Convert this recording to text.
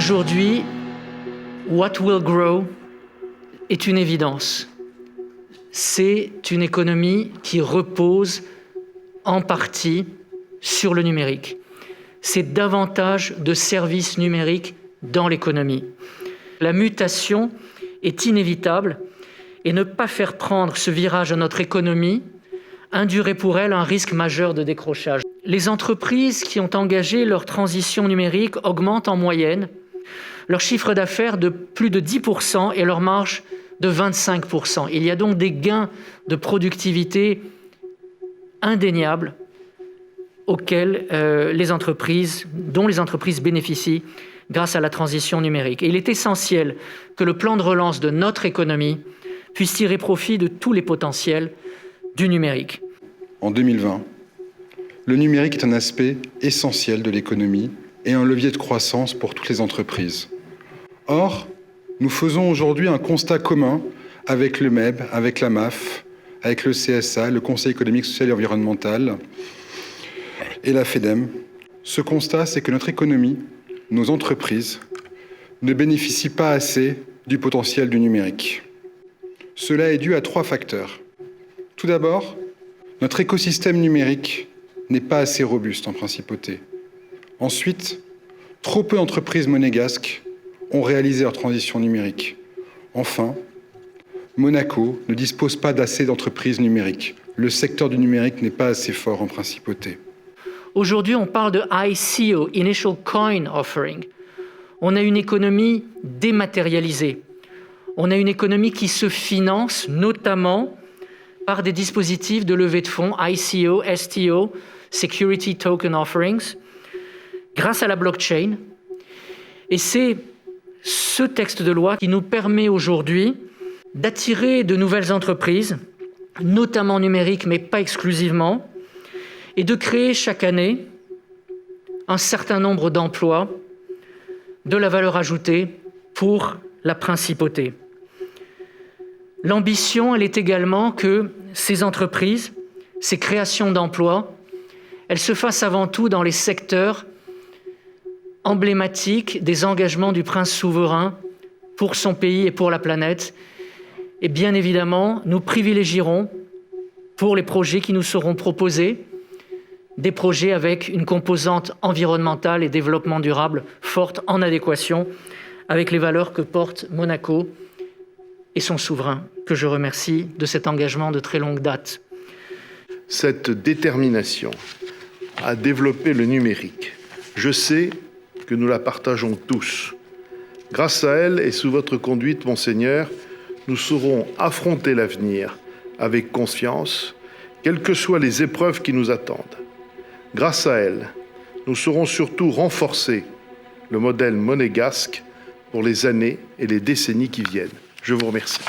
Aujourd'hui, what will grow est une évidence. C'est une économie qui repose en partie sur le numérique. C'est davantage de services numériques dans l'économie. La mutation est inévitable et ne pas faire prendre ce virage à notre économie induirait pour elle un risque majeur de décrochage. Les entreprises qui ont engagé leur transition numérique augmentent en moyenne leur chiffre d'affaires de plus de 10% et leur marge de 25%. Il y a donc des gains de productivité indéniables auxquels dont les entreprises bénéficient grâce à la transition numérique. Et il est essentiel que le plan de relance de notre économie puisse tirer profit de tous les potentiels du numérique. En 2020, le numérique est un aspect essentiel de l'économie et un levier de croissance pour toutes les entreprises. Or, nous faisons aujourd'hui un constat commun avec le MEB, avec la MAF, avec le CSA, le Conseil économique, social et environnemental, et la FEDEM. Ce constat, c'est que notre économie, nos entreprises, ne bénéficient pas assez du potentiel du numérique. Cela est dû à 3 facteurs. Tout d'abord, notre écosystème numérique n'est pas assez robuste en principauté. Ensuite, trop peu d'entreprises monégasques ont réalisé leur transition numérique. Enfin, Monaco ne dispose pas d'assez d'entreprises numériques. Le secteur du numérique n'est pas assez fort en principauté. Aujourd'hui, on parle de ICO, Initial Coin Offering. On a une économie dématérialisée. On a une économie qui se finance notamment par des dispositifs de levée de fonds, ICO, STO, Security Token Offerings, grâce à la blockchain. Et c'est ce texte de loi qui nous permet aujourd'hui d'attirer de nouvelles entreprises, notamment numériques, mais pas exclusivement, et de créer chaque année un certain nombre d'emplois, de la valeur ajoutée pour la principauté. L'ambition, elle est également que ces entreprises, ces créations d'emplois, elles se fassent avant tout dans les secteurs emblématiques des engagements du prince souverain pour son pays et pour la planète. Et bien évidemment, nous privilégierons, pour les projets qui nous seront proposés, des projets avec une composante environnementale et développement durable forte, en adéquation avec les valeurs que porte Monaco et son souverain, que je remercie de cet engagement de très longue date. Cette détermination à développer le numérique, je sais que nous la partageons tous. Grâce à elle et sous votre conduite, Monseigneur, nous saurons affronter l'avenir avec confiance, quelles que soient les épreuves qui nous attendent. Grâce à elle, nous saurons surtout renforcer le modèle monégasque pour les années et les décennies qui viennent. Je vous remercie.